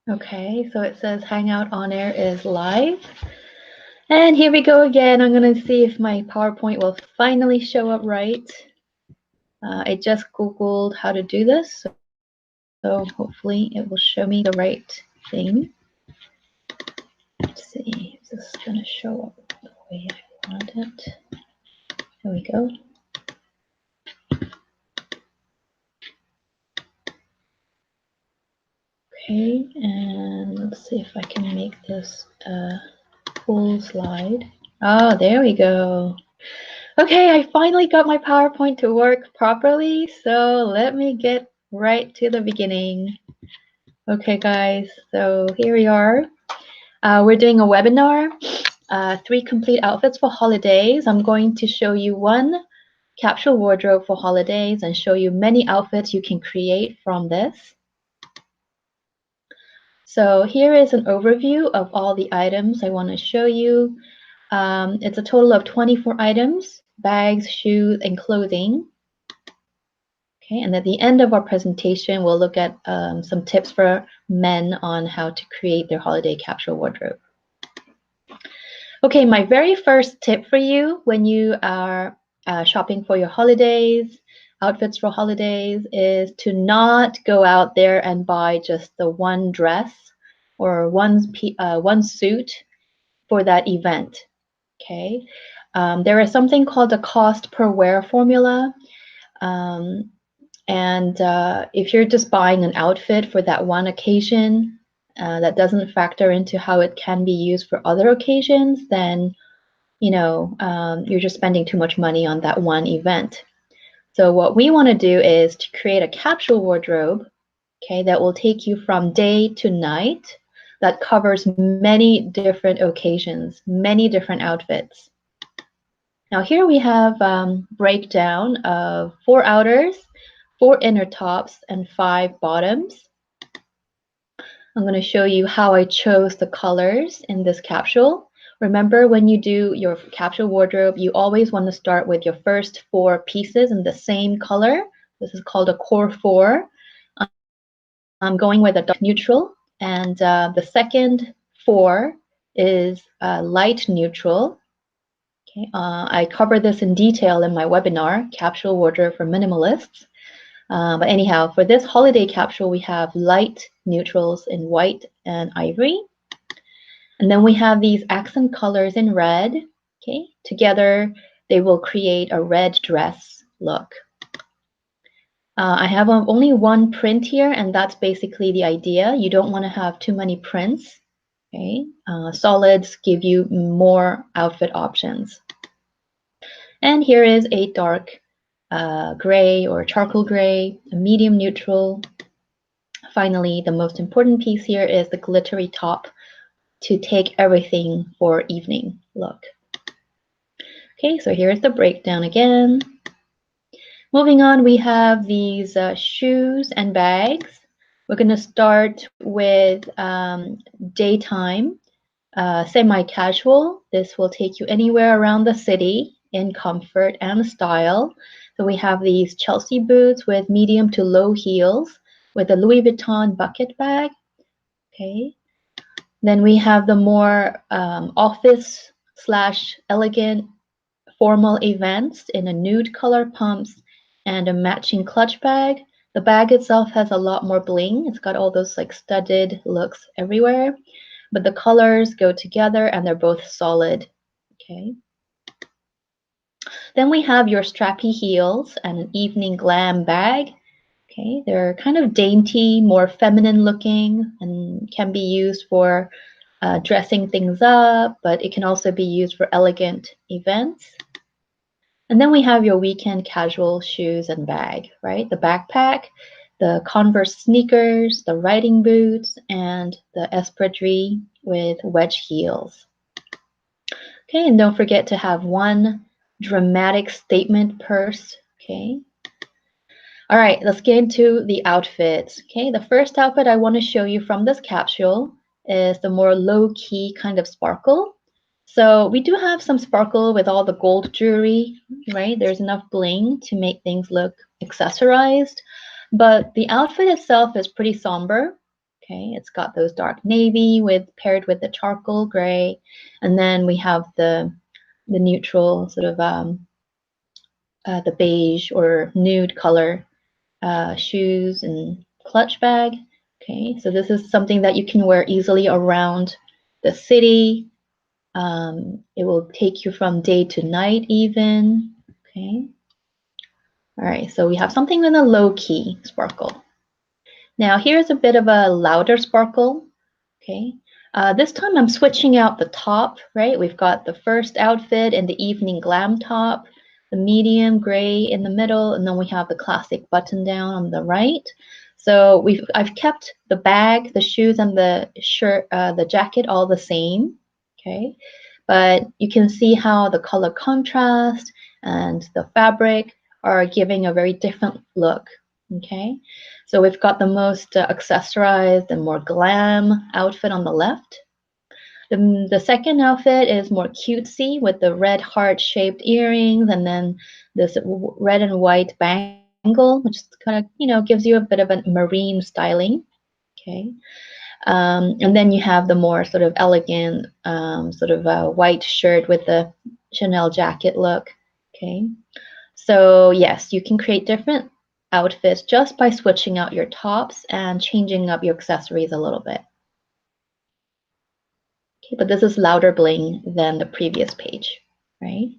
Okay, so it says Hangout on Air is live. And here we go again. I'm going to see if my PowerPoint will finally show up right. I just Googled how to do this, so hopefully it will show me the right thing. Let's see, is this going to show up the way I want it? There we go. Okay, and let's see if I can make this a full slide. Oh, there we go. Okay, I finally got my PowerPoint to work properly, so let me get right to the beginning. Okay, guys, so here we are. We're doing a webinar, 3 complete outfits for holidays. I'm going to show you one capsule wardrobe for holidays and show you many outfits you can create from this. So here is an overview of all the items I want to show you. It's a total of 24 items, bags, shoes, and clothing. Okay, and at the end of our presentation, we'll look at some tips for men on how to create their holiday capsule wardrobe. Okay, my very first tip for you when you are shopping for your holidays, outfits for holidays, is to not go out there and buy just the one dress or one suit for that event. Okay, there is something called the cost per wear formula. If you're just buying an outfit for that one occasion that doesn't factor into how it can be used for other occasions, then you're just spending too much money on that one event. So what we want to do is to create a capsule wardrobe, okay, that will take you from day to night, that covers many different occasions, many different outfits. Now here we have breakdown of 4 outers, 4 inner tops, and 5 bottoms. I'm going to show you how I chose the colors in this capsule. Remember, when you do your capsule wardrobe, you always want to start with your first 4 pieces in the same color. This is called a core 4. I'm going with a dark neutral, and the second 4 is light neutral. Okay, I cover this in detail in my webinar, Capsule Wardrobe for Minimalists. But anyhow, for this holiday capsule, we have light neutrals in white and ivory. And then we have these accent colors in red. Okay, together they will create a red dress look. I have only one print here, and that's basically the idea. You don't want to have too many prints. Okay, solids give you more outfit options. And here is a dark gray or charcoal gray, a medium neutral. Finally, the most important piece here is the glittery top to take everything for evening look. Okay, so here's the breakdown again. Moving on, we have these shoes and bags. We're going to start with daytime, semi-casual. This will take you anywhere around the city in comfort and style. So we have these Chelsea boots with medium to low heels with a Louis Vuitton bucket bag. Okay. Then we have the more office / elegant formal events in a nude color pumps and a matching clutch bag. The bag itself has a lot more bling. It's got all those like studded looks everywhere, but the colors go together and they're both solid. Okay. Then we have your strappy heels and an evening glam bag. Okay, they're kind of dainty, more feminine looking, and can be used for dressing things up, but it can also be used for elegant events. And then we have your weekend casual shoes and bag, right? The backpack, the Converse sneakers, the riding boots, and the espadrille with wedge heels. Okay, and don't forget to have one dramatic statement purse, okay? All right, let's get into the outfits. Okay, the first outfit I want to show you from this capsule is the more low-key kind of sparkle. So we do have some sparkle with all the gold jewelry, right? There's enough bling to make things look accessorized, but the outfit itself is pretty somber. Okay, it's got those dark navy paired with the charcoal gray, and then we have the neutral sort of the beige or nude color shoes and clutch bag. Okay, so this is something that you can wear easily around the city. It will take you from day to night even. Okay. All right, so we have something with a low key sparkle. Now here's a bit of a louder sparkle. Okay. This time I'm switching out the top, right? We've got the first outfit in the evening glam top, the medium gray in the middle, and then we have the classic button down on the right. So I've kept the bag, the shoes, and the shirt, the jacket all the same. Okay. But you can see how the color contrast and the fabric are giving a very different look. Okay. So we've got the most accessorized and more glam outfit on the left. The second outfit is more cutesy with the red heart-shaped earrings and then this red and white bangle, which kind of, gives you a bit of a marine styling. Okay. And then you have the more sort of elegant sort of white shirt with the Chanel jacket look. Okay. So yes, you can create different outfits just by switching out your tops and changing up your accessories a little bit. Okay, but this is louder bling than the previous page, right?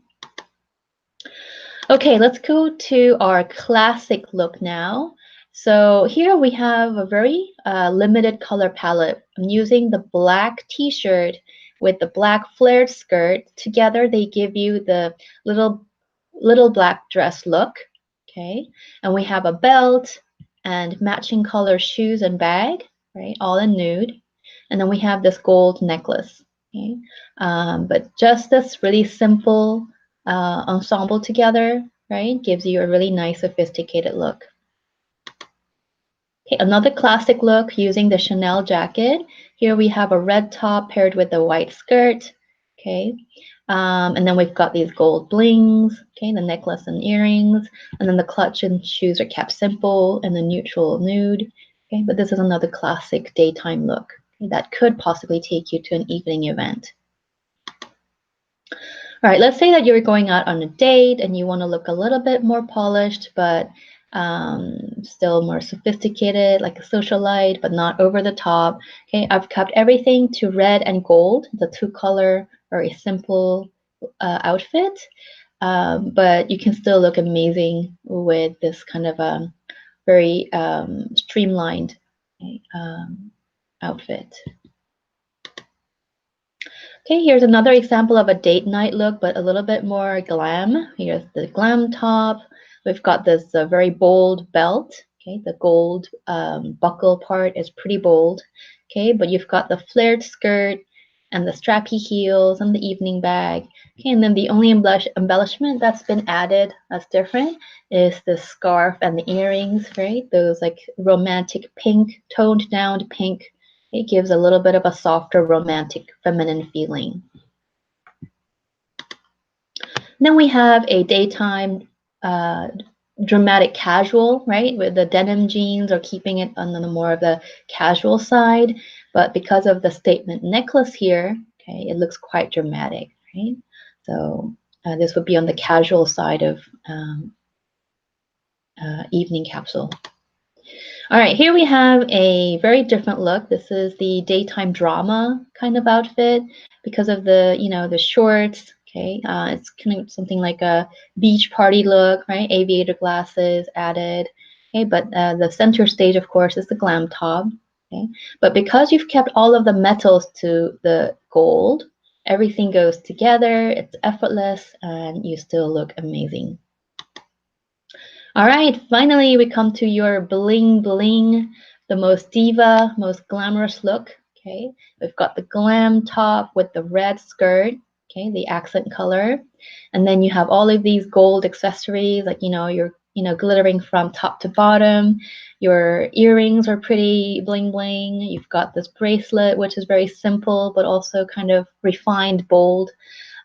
Okay, let's go to our classic look now. So here we have a very limited color palette. I'm using the black t-shirt with the black flared skirt. Together they give you the little black dress look. Okay, and we have a belt and matching color shoes and bag, right? All in nude. And then we have this gold necklace. Okay, but just this really simple ensemble together, right, gives you a really nice sophisticated look. Okay, another classic look using the Chanel jacket. Here we have a red top paired with a white skirt. Okay, and then we've got these gold blings. Okay, the necklace and earrings, and then the clutch and shoes are kept simple and the neutral nude. Okay, but this is another classic daytime look that could possibly take you to an evening event. All right, let's say that you're going out on a date and you want to look a little bit more polished, but still more sophisticated, like a socialite, but not over the top. Okay, I've kept everything to red and gold, the two-color, very simple outfit, but you can still look amazing with this kind of very streamlined outfit. Okay, here's another example of a date night look, but a little bit more glam. Here's the glam top. We've got this very bold belt. Okay, the gold buckle part is pretty bold. Okay, but you've got the flared skirt and the strappy heels and the evening bag. Okay, and then the only embellishment that's been added that's different is the scarf and the earrings, right? Those like romantic pink, toned down pink. It gives a little bit of a softer, romantic, feminine feeling. Then we have a daytime dramatic casual, right? With the denim jeans or keeping it on the more of the casual side. But because of the statement necklace here, okay, it looks quite dramatic, right? So this would be on the casual side of evening capsule. All right, here we have a very different look. This is the daytime drama kind of outfit because of the, the shorts. Okay, it's kind of something like a beach party look, right? Aviator glasses added. Okay, but the center stage, of course, is the glam top. Okay, but because you've kept all of the metals to the gold, everything goes together. It's effortless, and you still look amazing. All right, finally we come to your bling bling, the most diva, most glamorous look. Okay, we've got the glam top with the red skirt, okay, the accent color, and then you have all of these gold accessories, like you're glittering from top to bottom. Your earrings are pretty bling bling. You've got this bracelet, which is very simple but also kind of refined, bold,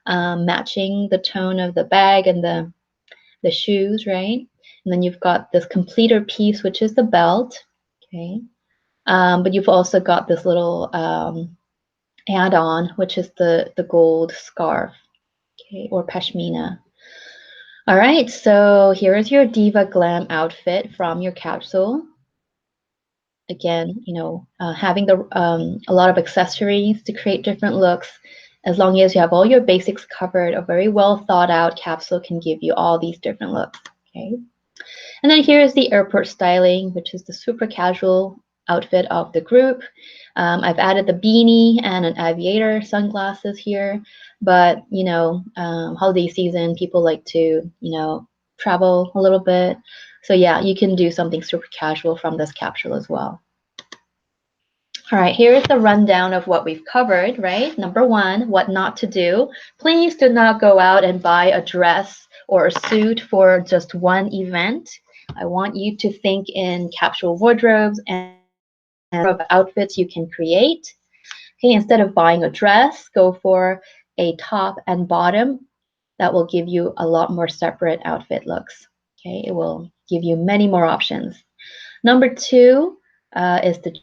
matching the tone of the bag and the shoes, right? And then you've got this completer piece, which is the belt, okay? But you've also got this little add-on, which is the gold scarf, okay, or pashmina. All right, so here is your Diva Glam outfit from your capsule. Again, having a lot of accessories to create different looks. As long as you have all your basics covered, a very well thought out capsule can give you all these different looks. Okay. And then here's the airport styling, which is the super casual outfit of the group. I've added the beanie and an aviator sunglasses here, but holiday season, people like to, travel a little bit. So yeah, you can do something super casual from this capsule as well. All right, here's the rundown of what we've covered, right? Number one, what not to do. Please do not go out and buy a dress or a suit for just one event. I want you to think in capsule wardrobes and of outfits you can create. Okay, instead of buying a dress, go for a top and bottom. That will give you a lot more separate outfit looks. Okay, it will give you many more options. Number two is the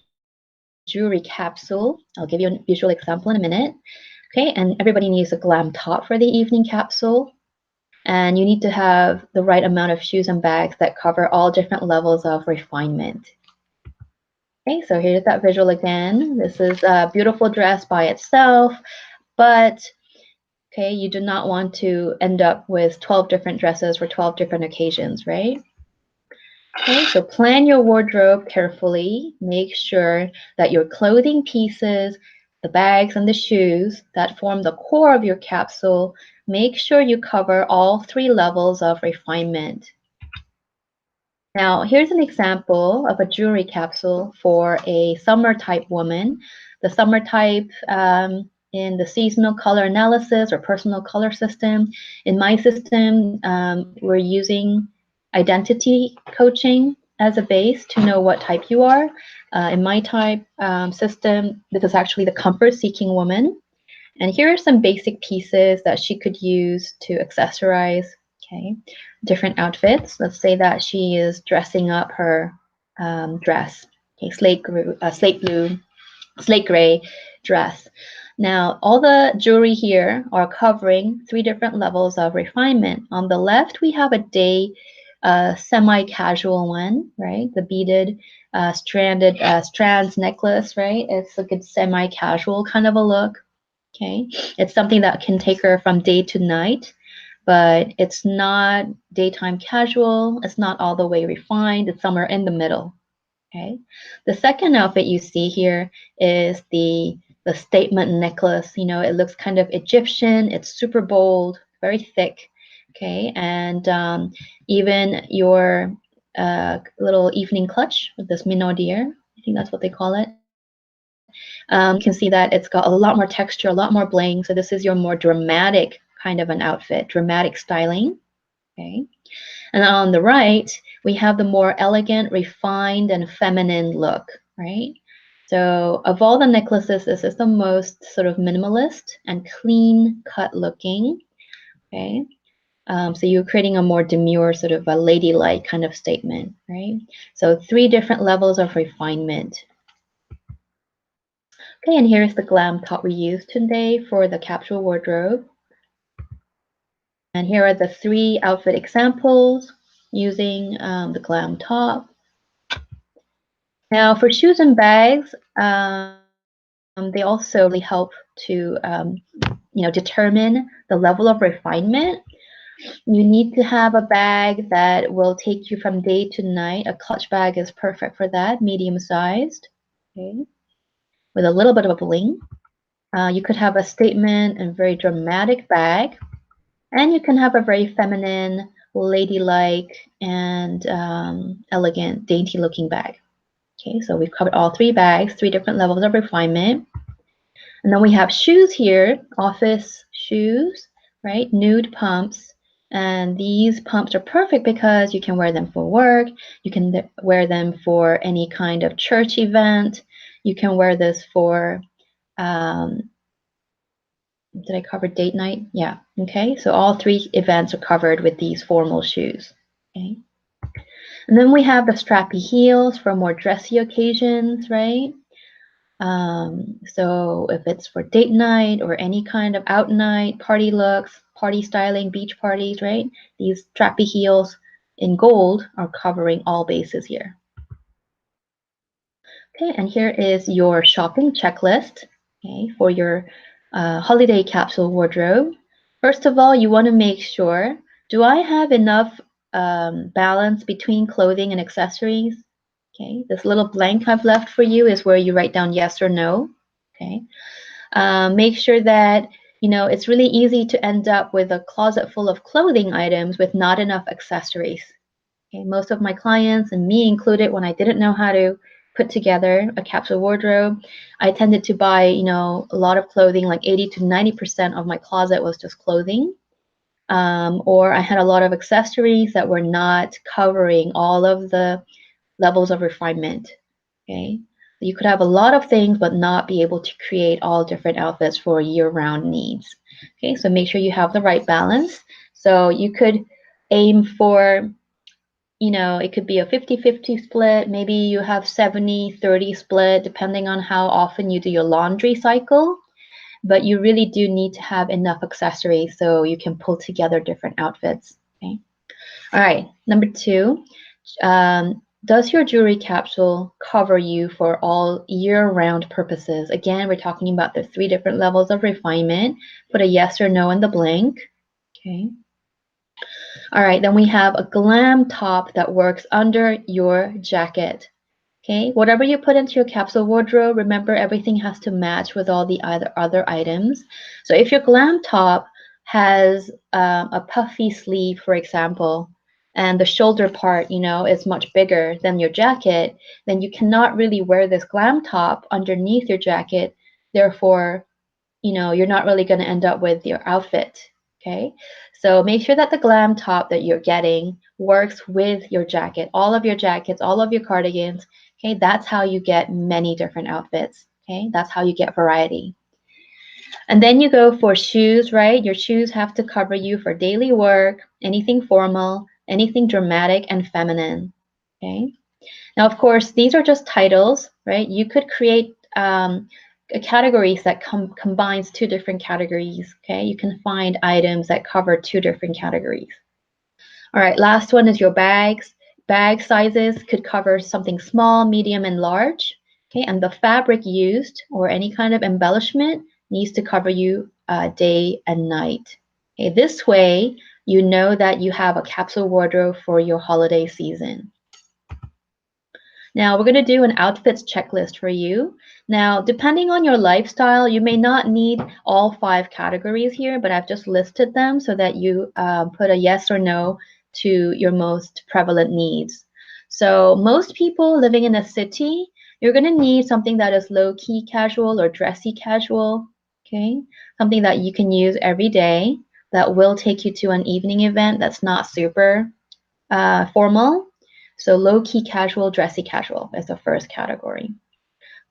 jewelry capsule. I'll give you a visual example in a minute. Okay, and everybody needs a glam top for the evening capsule. And you need to have the right amount of shoes and bags that cover all different levels of refinement. Okay, so here's that visual again. This is a beautiful dress by itself, but okay, you do not want to end up with 12 different dresses for 12 different occasions, right? Okay, so plan your wardrobe carefully. Make sure that your clothing pieces, the bags and the shoes that form the core of your capsule, make sure you cover all three levels of refinement. Now, here's an example of a jewelry capsule for a summer type woman. The summer type in the seasonal color analysis or personal color system. In my system, we're using identity coaching as a base to know what type you are. In my type system, this is actually the comfort-seeking woman. And here are some basic pieces that she could use to accessorize, okay, different outfits. Let's say that she is dressing up her dress, okay, slate gray dress. Now, all the jewelry here are covering three different levels of refinement. On the left, we have a day semi-casual one, right? The beaded strands necklace, right? It's a good semi-casual kind of a look. Okay, it's something that can take her from day to night, but it's not daytime casual. It's not all the way refined. It's somewhere in the middle. Okay, the second outfit you see here is the statement necklace. It looks kind of Egyptian. It's super bold, very thick. Okay, and even your little evening clutch with this minaudière, I think that's what they call it. You can see that it's got a lot more texture, a lot more bling. So this is your more dramatic kind of an outfit, dramatic styling. Okay. And on the right, we have the more elegant, refined, and feminine look, right? So of all the necklaces, this is the most sort of minimalist and clean cut looking. Okay. So you're creating a more demure, sort of a ladylike kind of statement, right? So three different levels of refinement. Okay, and here's the glam top we used today for the capsule wardrobe. And here are the three outfit examples using the glam top. Now for shoes and bags, they also really help to determine the level of refinement. You need to have a bag that will take you from day to night. A clutch bag is perfect for that, medium sized, okay, with a little bit of a bling. You could have a statement and very dramatic bag, and you can have a very feminine, ladylike, and elegant, dainty-looking bag. Okay, so we've covered all three bags, three different levels of refinement. And then we have shoes here, office shoes, right? Nude pumps. And these pumps are perfect because you can wear them for work. You can wear them for any kind of church event. You can wear this for did I cover date night? Yeah. Okay. So all three events are covered with these formal shoes. Okay. And then we have the strappy heels for more dressy occasions, right? So if it's for date night or any kind of out night, party looks, party styling, beach parties, right? These strappy heels in gold are covering all bases here. Okay, and here is your shopping checklist, okay, for your holiday capsule wardrobe. First of all, you want to make sure, do I have enough balance between clothing and accessories? Okay, this little blank I've left for you is where you write down yes or no. Okay, make sure that it's really easy to end up with a closet full of clothing items with not enough accessories. Okay, most of my clients, and me included, when I didn't know how to put together a capsule wardrobe, I tended to buy, a lot of clothing, like 80 to 90% of my closet was just clothing. Or I had a lot of accessories that were not covering all of the levels of refinement. Okay, you could have a lot of things but not be able to create all different outfits for year-round needs. Okay, so make sure you have the right balance. So you could aim for, it could be a 50-50 split. Maybe you have 70-30 split, depending on how often you do your laundry cycle. But you really do need to have enough accessories so you can pull together different outfits. Okay. All right. Number 2, does your jewelry capsule cover you for all year-round purposes? Again, we're talking about the 3 different levels of refinement. Put a yes or no in the blank. Okay. All right, then we have a glam top that works under your jacket. Okay, whatever you put into your capsule wardrobe, remember everything has to match with all the other items. So if your glam top has a puffy sleeve, for example, and the shoulder part, is much bigger than your jacket, then you cannot really wear this glam top underneath your jacket. Therefore, you're not really going to end up with your outfit. Okay, so make sure that the glam top that you're getting works with your jacket, all of your jackets, all of your cardigans. Okay, that's how you get many different outfits. Okay, that's how you get variety. And then you go for shoes, right? Your shoes have to cover you for daily work, anything formal, anything dramatic and feminine. Okay. Now, of course, these are just titles, right? You could create categories that combines 2 different categories. Okay, you can find items that cover 2 different categories. All right, last one is your bags. Bag sizes could cover something small, medium, and large. Okay, and the fabric used or any kind of embellishment needs to cover you day and night. Okay, this way you know that you have a capsule wardrobe for your holiday season. Now we're going to do an outfits checklist for you. Now, depending on your lifestyle, you may not need all 5 categories here, but I've just listed them so that you put a yes or no to your most prevalent needs. So most people living in a city, you're going to need something that is low-key casual or dressy casual, okay? Something that you can use every day that will take you to an evening event that's not super formal. So low-key casual, dressy casual is the first category.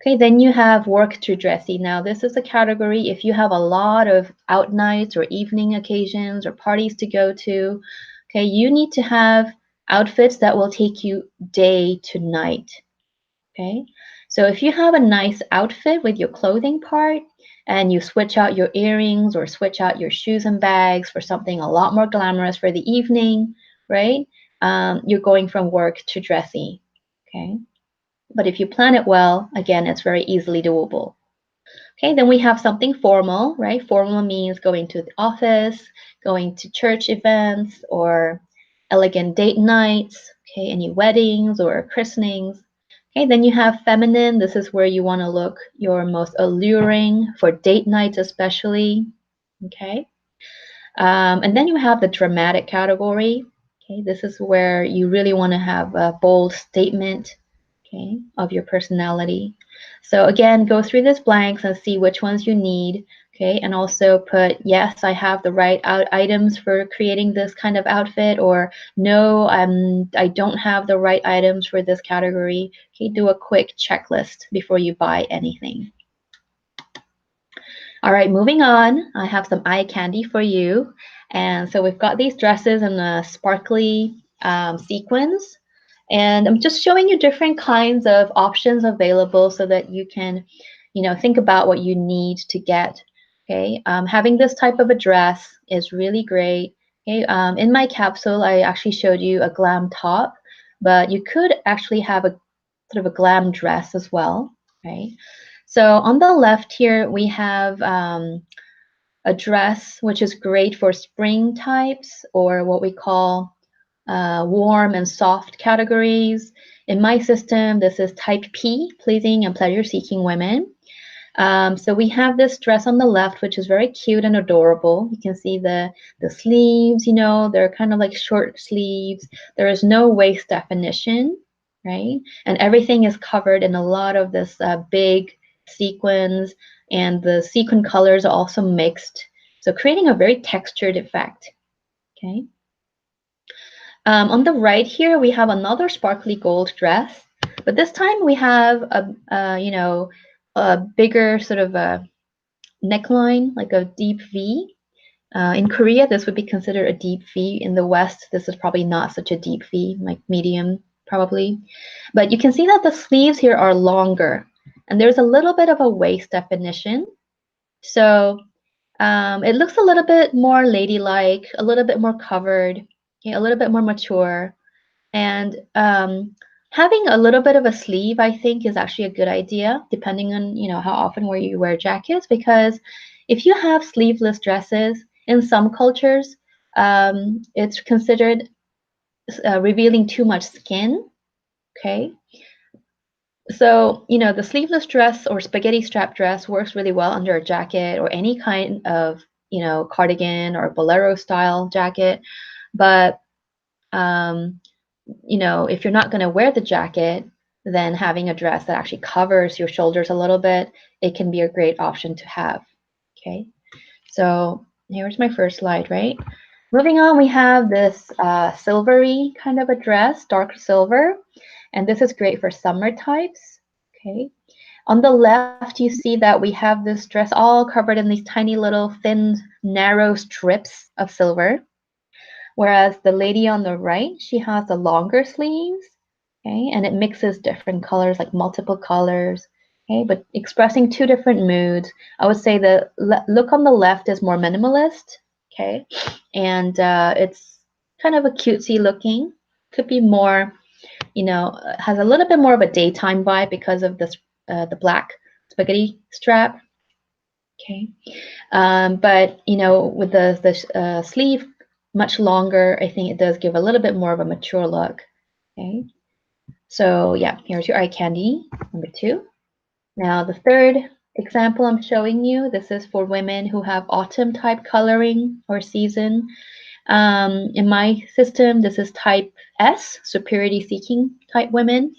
Okay, then you have work to dressy. Now this is a category if you have a lot of out nights or evening occasions or parties to go to. Okay, you need to have outfits that will take you day to night. Okay, so if you have a nice outfit with your clothing part and you switch out your earrings or switch out your shoes and bags for something a lot more glamorous for the evening, right? You're going from work to dressy. Okay, but if you plan it well, again, it's very easily doable. Okay, then we have something formal, right? Formal means going to the office, going to church events, or elegant date nights, okay, any weddings or christenings. Okay, then you have feminine. This is where you want to look your most alluring for date nights, especially. Okay, and then you have the dramatic category. Okay, this is where you really want to have a bold statement, okay, of your personality. So again, go through these blanks and see which ones you need. Okay, and also put yes, I have the right items for creating this kind of outfit, or no, I don't have the right items for this category. Okay, do a quick checklist before you buy anything. All right, moving on, I have some eye candy for you. And so we've got these dresses in a sparkly sequins. And I'm just showing you different kinds of options available so that you can, think about what you need to get. Okay, having this type of a dress is really great. Okay, in my capsule, I actually showed you a glam top, but you could actually have a sort of a glam dress as well. Right. So on the left here, we have a dress, which is great for spring types or what we call warm and soft categories. In my system, this is type P, pleasing and pleasure-seeking women. So we have this dress on the left, which is very cute and adorable. You can see the sleeves, they're kind of like short sleeves. There is no waist definition, right? And everything is covered in a lot of this big sequins, and the sequin colors are also mixed. So creating a very textured effect, okay? On the right here, we have another sparkly gold dress, but this time we have a bigger sort of a neckline, like a deep V. In Korea, this would be considered a deep V. In the West, this is probably not such a deep V, like medium probably. But you can see that the sleeves here are longer, and there's a little bit of a waist definition. So it looks a little bit more ladylike, a little bit more covered, okay, a little bit more mature. And having a little bit of a sleeve, I think, is actually a good idea, depending on how often where you wear jackets. Because if you have sleeveless dresses in some cultures, it's considered revealing too much skin. Okay, so the sleeveless dress or spaghetti strap dress works really well under a jacket or any kind of cardigan or bolero style jacket, but if you're not going to wear the jacket, then having a dress that actually covers your shoulders a little bit, it can be a great option to have. Okay, so here's my first slide, right? Moving on, we have this silvery kind of a dress, dark silver, and this is great for summer types. Okay, on the left, you see that we have this dress all covered in these tiny little thin, narrow strips of silver. Whereas the lady on the right, she has the longer sleeves, okay, and it mixes different colors, like multiple colors, okay, but expressing two different moods. I would say the look on the left is more minimalist, okay, and it's kind of a cutesy looking. Could be more, has a little bit more of a daytime vibe because of this the black spaghetti strap, okay. But with the sleeve much longer, I think it does give a little bit more of a mature look. Okay, so yeah, here's your eye candy number 2. Now the third example I'm showing you, this is for women who have autumn type coloring or season. In my system, this is type S, superiority seeking type women.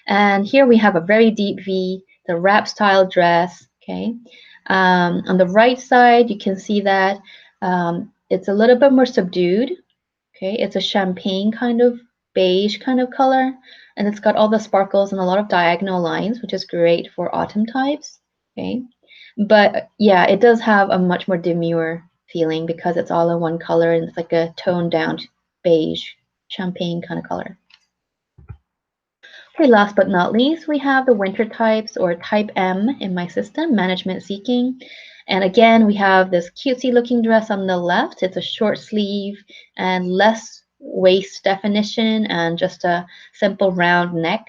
And here we have a very deep V, the wrap style dress. Okay. On the right side, you can see that it's a little bit more subdued. Okay, it's a champagne kind of beige kind of color, and it's got all the sparkles and a lot of diagonal lines, which is great for autumn types. Okay, but yeah, it does have a much more demure feeling because it's all in one color and it's like a toned down beige champagne kind of color. Okay, last but not least, we have the winter types or type M in my system, management seeking. And again, we have this cutesy looking dress on the left. It's a short sleeve and less waist definition and just a simple round neck.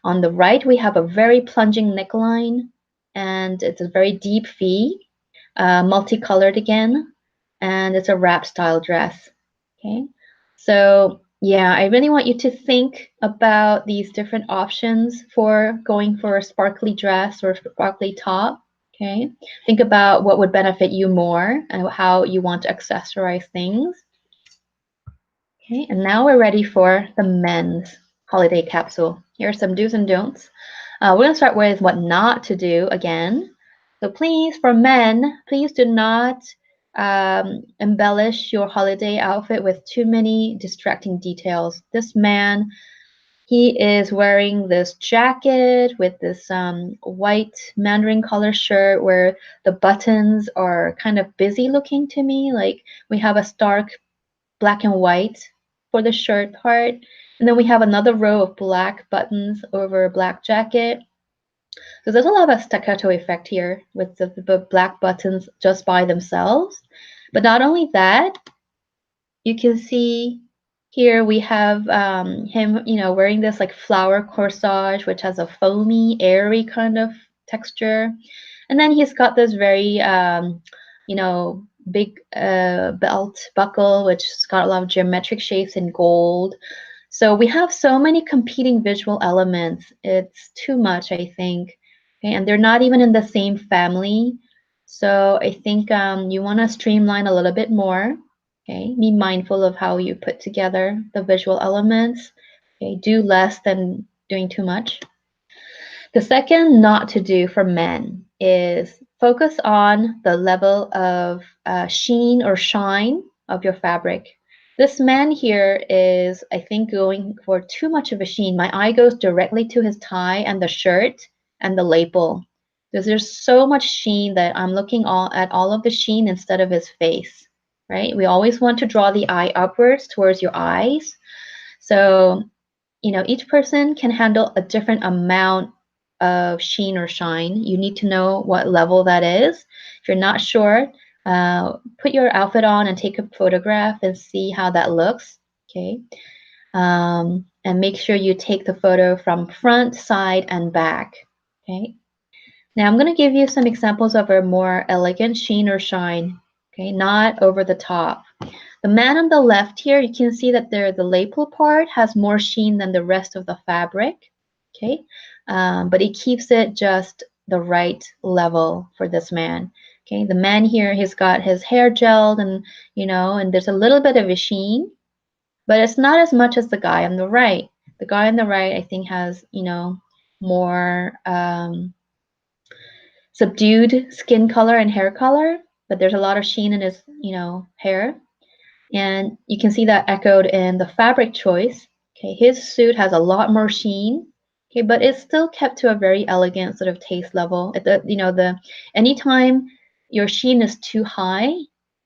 On the right, we have a very plunging neckline and it's a very deep V, multicolored again, and it's a wrap style dress. Okay, so yeah, I really want you to think about these different options for going for a sparkly dress or sparkly top. Okay, think about what would benefit you more and how you want to accessorize things. Okay, and now we're ready for the men's holiday capsule. Here are some do's and don'ts. We're going to start with what not to do again. So please, for men, please do not embellish your holiday outfit with too many distracting details. This man, he is wearing this jacket with this white mandarin color shirt where the buttons are kind of busy looking to me. Like we have a stark black and white for the shirt part. And then we have another row of black buttons over a black jacket. So there's a lot of staccato effect here with the black buttons just by themselves. But not only that, you can see here we have him, wearing this like flower corsage, which has a foamy, airy kind of texture. And then he's got this very, big belt buckle, which has got a lot of geometric shapes in gold. So we have so many competing visual elements. It's too much, I think. Okay, and they're not even in the same family. So I think you want to streamline a little bit more. Okay, be mindful of how you put together the visual elements. Okay, do less than doing too much. The second not to do for men is focus on the level of sheen or shine of your fabric. This man here is, I think, going for too much of a sheen. My eye goes directly to his tie and the shirt and the lapel. Because there's so much sheen that I'm looking at all of the sheen instead of his face, right? We always want to draw the eye upwards towards your eyes. So, each person can handle a different amount of sheen or shine. You need to know what level that is. If you're not sure, put your outfit on and take a photograph and see how that looks. Okay. And make sure you take the photo from front, side, and back. Okay. Now I'm going to give you some examples of a more elegant sheen or shine. Okay, not over the top. The man on the left here, you can see that the lapel part has more sheen than the rest of the fabric. Okay, but it keeps it just the right level for this man. Okay, the man here, he's got his hair gelled and, and there's a little bit of a sheen, but it's not as much as the guy on the right. The guy on the right, I think, has, more subdued skin color and hair color, but there's a lot of sheen in his, hair. And you can see that echoed in the fabric choice. Okay, his suit has a lot more sheen. Okay, but it's still kept to a very elegant sort of taste level. Anytime your sheen is too high,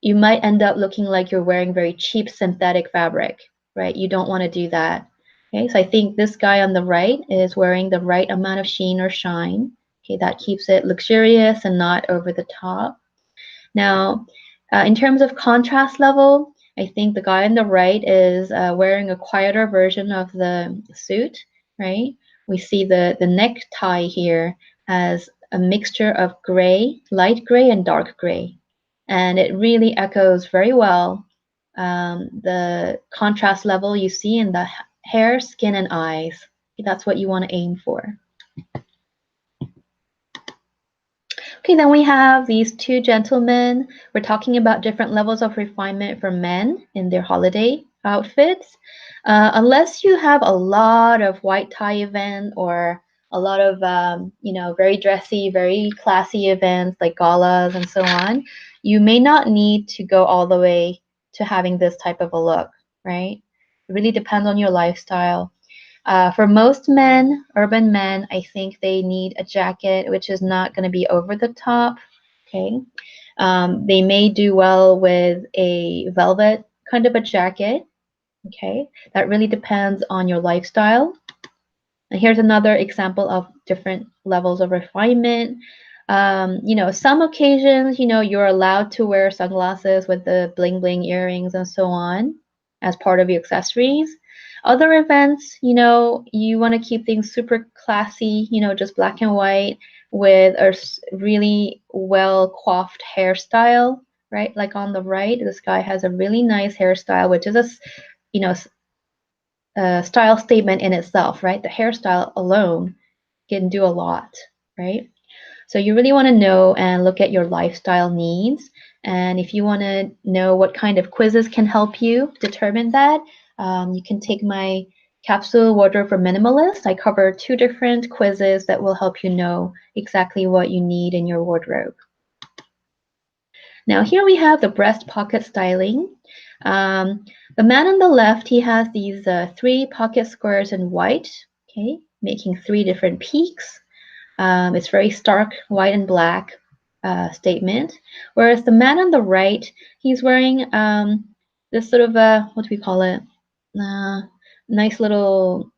you might end up looking like you're wearing very cheap synthetic fabric, right? You don't want to do that. Okay, so I think this guy on the right is wearing the right amount of sheen or shine. Okay, that keeps it luxurious and not over the top. Now, in terms of contrast level, I think the guy on the right is wearing a quieter version of the suit, right? We see the necktie here has a mixture of gray, light gray, and dark gray. And it really echoes very well the contrast level you see in the hair, skin, and eyes. That's what you want to aim for. Okay, then we have these two gentlemen. We're talking about different levels of refinement for men in their holiday outfits. Unless you have a lot of white tie event or a lot of, very dressy, very classy events like galas and so on, you may not need to go all the way to having this type of a look, right? It really depends on your lifestyle. For most men, urban men, I think they need a jacket which is not going to be over the top. Okay. They may do well with a velvet kind of a jacket. Okay. That really depends on your lifestyle. And here's another example of different levels of refinement. Some occasions, you're allowed to wear sunglasses with the bling bling earrings and so on as part of your accessories. Other events, you want to keep things super classy, just black and white with a really well coiffed hairstyle, right? Like on the right, this guy has a really nice hairstyle, which is a style statement in itself, right? The hairstyle alone can do a lot, right? So you really want to know and look at your lifestyle needs. And if you want to know what kind of quizzes can help you determine that, you can take my Capsule Wardrobe for Minimalist. I cover 2 different quizzes that will help you know exactly what you need in your wardrobe. Now here we have the breast pocket styling. The man on the left, he has these 3 pocket squares in white, okay, making 3 different peaks. It's very stark white and black statement. Whereas the man on the right, he's wearing this sort of what do we call it? nice little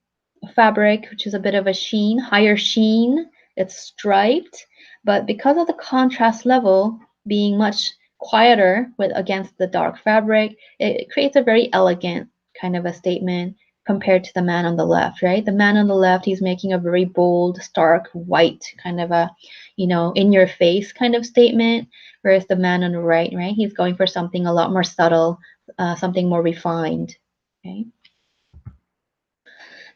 fabric, which is a bit of a sheen, higher sheen. It's striped, but because of the contrast level being much quieter with against the dark fabric, it creates a very elegant kind of a statement compared to the man on the left, right? The man on the left, he's making a very bold, stark, white kind of a, in your face kind of statement, whereas the man on the right, he's going for something a lot more subtle, something more refined, okay?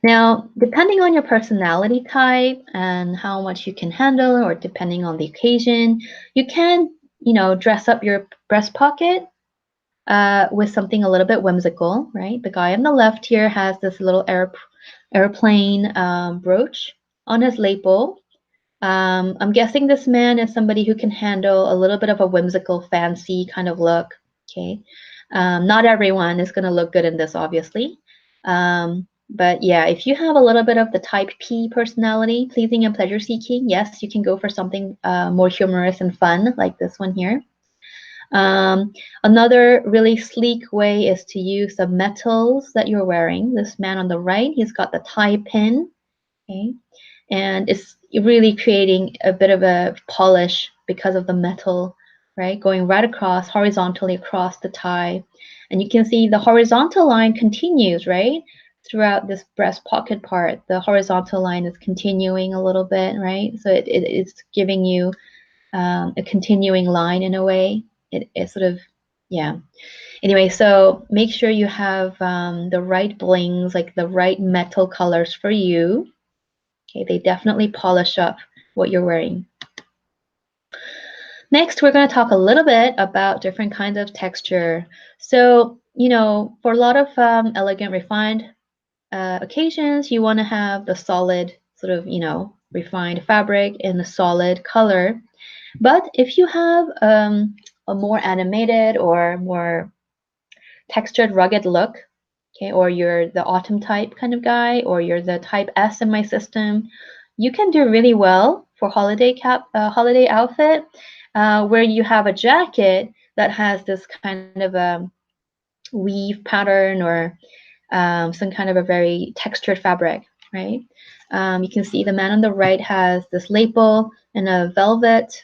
Now, depending on your personality type and how much you can handle, or depending on the occasion, you can, dress up your breast pocket with something a little bit whimsical, right? The guy on the left here has this little airplane brooch on his lapel. I'm guessing this man is somebody who can handle a little bit of a whimsical, fancy kind of look. Okay, not everyone is going to look good in this, obviously. But yeah, if you have a little bit of the type P personality, pleasing and pleasure seeking, yes, you can go for something more humorous and fun like this one here. Another really sleek way is to use the metals that you're wearing. This man on the right, he's got the tie pin, okay? And it's really creating a bit of a polish because of the metal, right? Going right across, horizontally across the tie. And you can see the horizontal line continues, right? Throughout this breast pocket part, the horizontal line is continuing a little bit, right? So it's giving you a continuing line in a way. It sort of, yeah. Anyway, so make sure you have the right blings, like the right metal colors for you. Okay, they definitely polish up what you're wearing. Next, we're going to talk a little bit about different kinds of texture. So, for a lot of elegant, refined occasions, you want to have the solid sort of, refined fabric in a solid color. But if you have a more animated or more textured, rugged look, okay, or you're the autumn type kind of guy, or you're the type S in my system, you can do really well for holiday outfit, where you have a jacket that has this kind of a weave pattern or some kind of a very textured fabric, right? You can see the man on the right has this lapel and a velvet,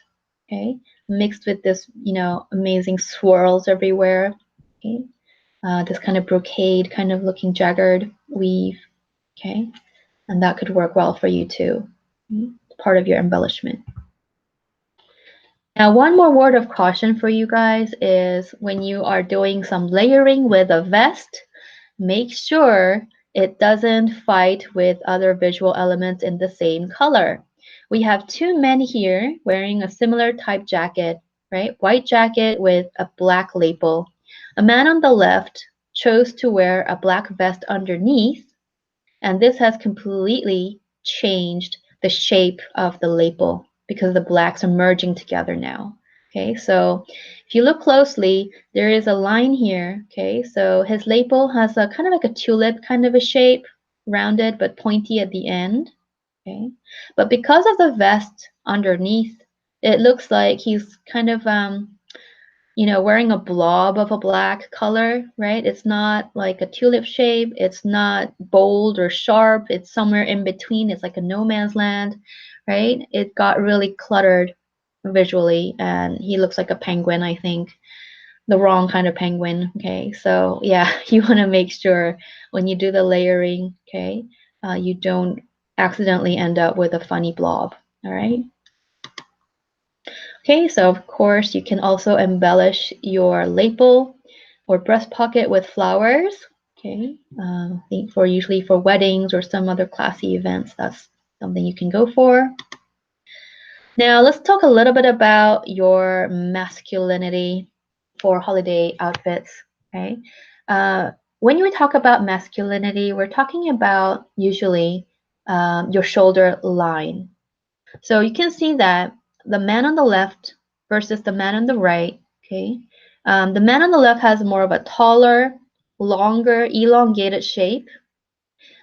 okay, mixed with this, amazing swirls everywhere, okay? This kind of brocade kind of looking jagged weave, okay? And that could work well for you too, part of your embellishment. Now, one more word of caution for you guys is when you are doing some layering with a vest, make sure it doesn't fight with other visual elements in the same color. We have two men here wearing a similar type jacket, right? White jacket with a black lapel. A man on the left chose to wear a black vest underneath, and this has completely changed the shape of the lapel because the blacks are merging together now. Okay, so if you look closely, there is a line here. Okay, so his lapel has a kind of like a tulip kind of a shape, rounded but pointy at the end. Okay, but because of the vest underneath, it looks like he's kind of wearing a blob of a black color, right? It's not like a tulip shape. It's not bold or sharp. It's somewhere in between. It's like a no man's land, right? It got really cluttered visually, and he looks like a penguin, I think. The wrong kind of penguin, okay? So yeah, you want to make sure when you do the layering, okay, you don't accidentally end up with a funny blob, all right? Okay, so of course you can also embellish your lapel or breast pocket with flowers. Okay, I think usually for weddings or some other classy events, that's something you can go for. Now let's talk a little bit about your masculinity for holiday outfits. Okay, when we talk about masculinity, we're talking about usually your shoulder line. So you can see that the man on the left versus the man on the right, okay? The man on the left has more of a taller, longer, elongated shape.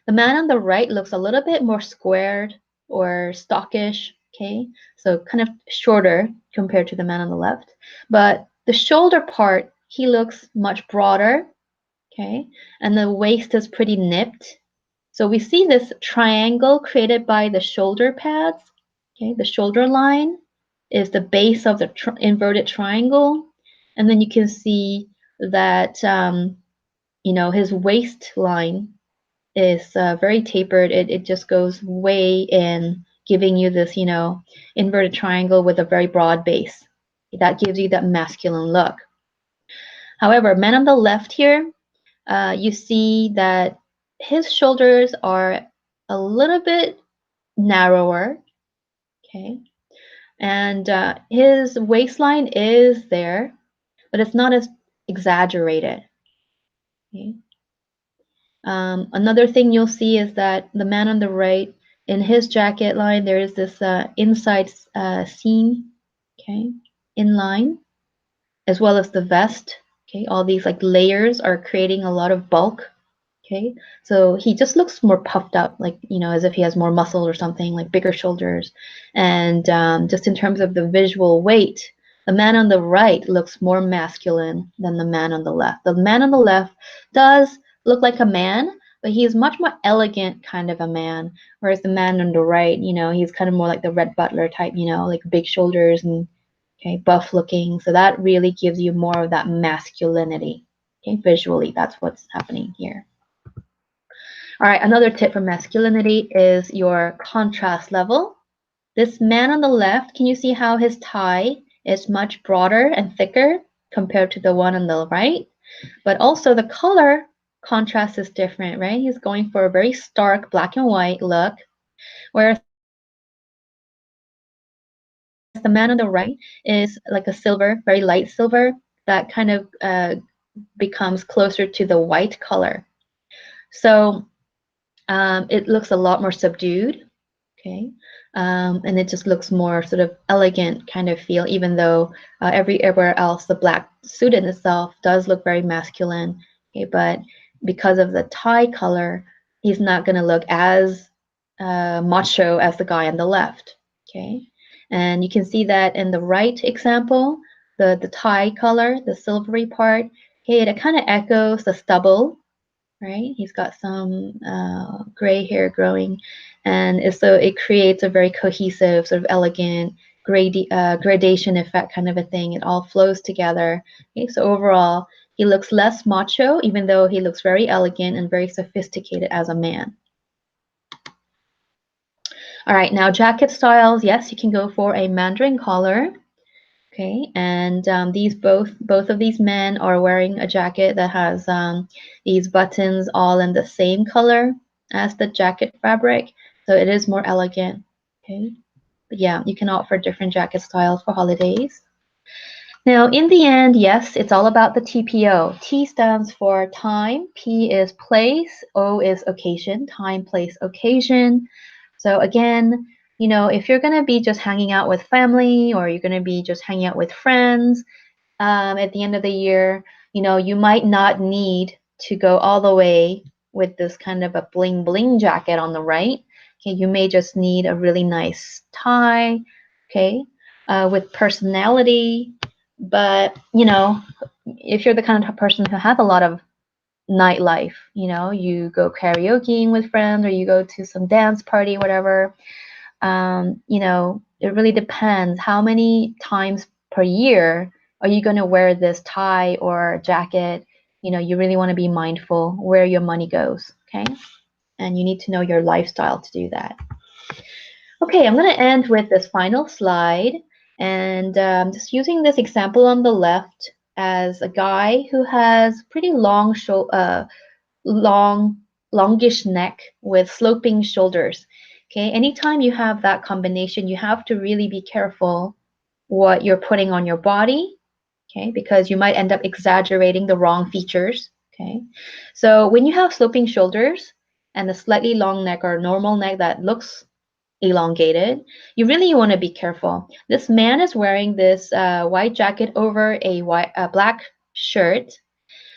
The man on the right looks a little bit more squared or stockish, okay? So kind of shorter compared to the man on the left. But the shoulder part, he looks much broader, okay? And the waist is pretty nipped. So we see this triangle created by the shoulder pads, okay? The shoulder line is the base of the inverted triangle. And then you can see that, you know, his waistline is very tapered. It just goes way in, giving you this, you know, inverted triangle with a very broad base. That gives you that masculine look. However, men on the left here, you see that his shoulders are a little bit narrower, okay? And his waistline is there, but it's not as exaggerated. Okay? Another thing you'll see is that the man on the right, in his jacket line, there is this inside seam, okay, inline, as well as the vest. Okay, all these like layers are creating a lot of bulk. Okay, so he just looks more puffed up, like, you know, as if he has more muscle or something, like bigger shoulders. And just in terms of the visual weight, the man on the right looks more masculine than the man on the left. The man on the left does look like a man, but he's much more elegant kind of a man, whereas the man on the right, you know, he's kind of more like the Red Butler type, you know, like big shoulders and, okay, buff looking. So that really gives you more of that masculinity. Okay, visually, that's what's happening here. All right, another tip for masculinity is your contrast level. This man on the left, can you see how his tie is much broader and thicker compared to the one on the right? But also the color contrast is different, right? He's going for a very stark black and white look, whereas the man on the right is like a silver, very light silver, that kind of becomes closer to the white color. So it looks a lot more subdued, okay? And it just looks more sort of elegant kind of feel, even though everywhere else the black suit in itself does look very masculine, okay? But because of the tie color, he's not going to look as macho as the guy on the left, okay? And you can see that in the right example, the tie color, the silvery part, okay, it kind of echoes the stubble, right? He's got some gray hair growing, and so it creates a very cohesive, sort of elegant gradation effect kind of a thing. It all flows together. Okay, so overall, he looks less macho, even though he looks very elegant and very sophisticated as a man. All right, now jacket styles. Yes, you can go for a Mandarin collar. Okay, and both of these men are wearing a jacket that has these buttons all in the same color as the jacket fabric, so it is more elegant. Okay, but yeah, you can opt for different jacket styles for holidays. Now, in the end, yes, it's all about the TPO. T stands for time, P is place, O is occasion, time, place, occasion. So again, you know, if you're going to be just hanging out with family or you're going to be just hanging out with friends at the end of the year, you know, you might not need to go all the way with this kind of a bling bling jacket on the right. Okay, you may just need a really nice tie, okay, with personality. But, you know, if you're the kind of person who has a lot of nightlife, you know, you go karaokeing with friends or you go to some dance party, whatever, you know, it really depends how many times per year are you going to wear this tie or jacket. You know, you really want to be mindful where your money goes, okay? And you need to know your lifestyle to do that. Okay, I'm going to end with this final slide, and just using this example on the left as a guy who has pretty longish neck with sloping shoulders. Okay, anytime you have that combination, you have to really be careful what you're putting on your body, okay, because you might end up exaggerating the wrong features, okay? So when you have sloping shoulders and a slightly long neck or normal neck that looks elongated, you really want to be careful. This man is wearing this white jacket over a black shirt,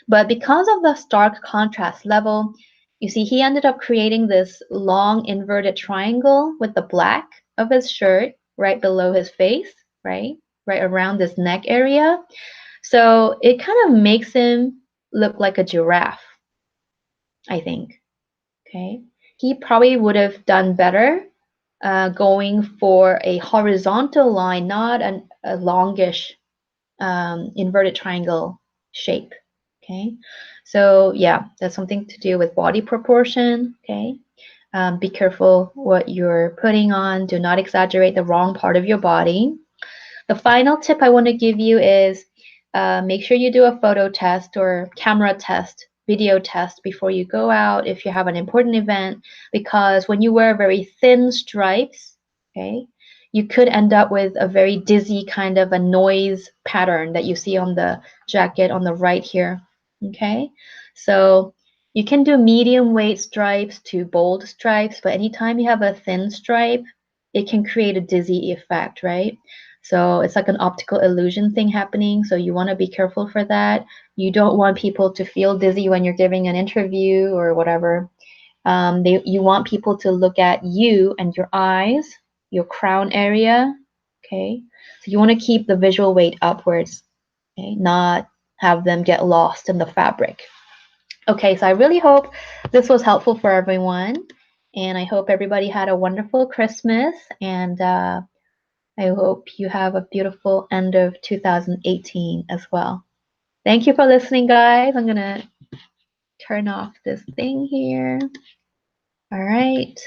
but because of the stark contrast level, you see he ended up creating this long inverted triangle with the black of his shirt right below his face, right? Right around this neck area. So it kind of makes him look like a giraffe. I think. Okay. He probably would have done better going for a horizontal line, not a longish inverted triangle shape. Okay. So yeah, that's something to do with body proportion. Okay. Be careful what you're putting on. Do not exaggerate the wrong part of your body. The final tip I want to give you is make sure you do a photo test or camera test, video test before you go out if you have an important event, because when you wear very thin stripes, okay, you could end up with a very dizzy kind of a noise pattern that you see on the jacket on the right here. Okay, so you can do medium weight stripes to bold stripes, but anytime you have a thin stripe, it can create a dizzy effect, right? So it's like an optical illusion thing happening. So you want to be careful for that. You don't want people to feel dizzy when you're giving an interview or whatever. You want people to look at you and your eyes, your crown area. Okay. So you want to keep the visual weight upwards, okay, not have them get lost in the fabric. Okay, so I really hope this was helpful for everyone. And I hope everybody had a wonderful Christmas. And I hope you have a beautiful end of 2018 as well. Thank you for listening, guys. I'm going to turn off this thing here. All right.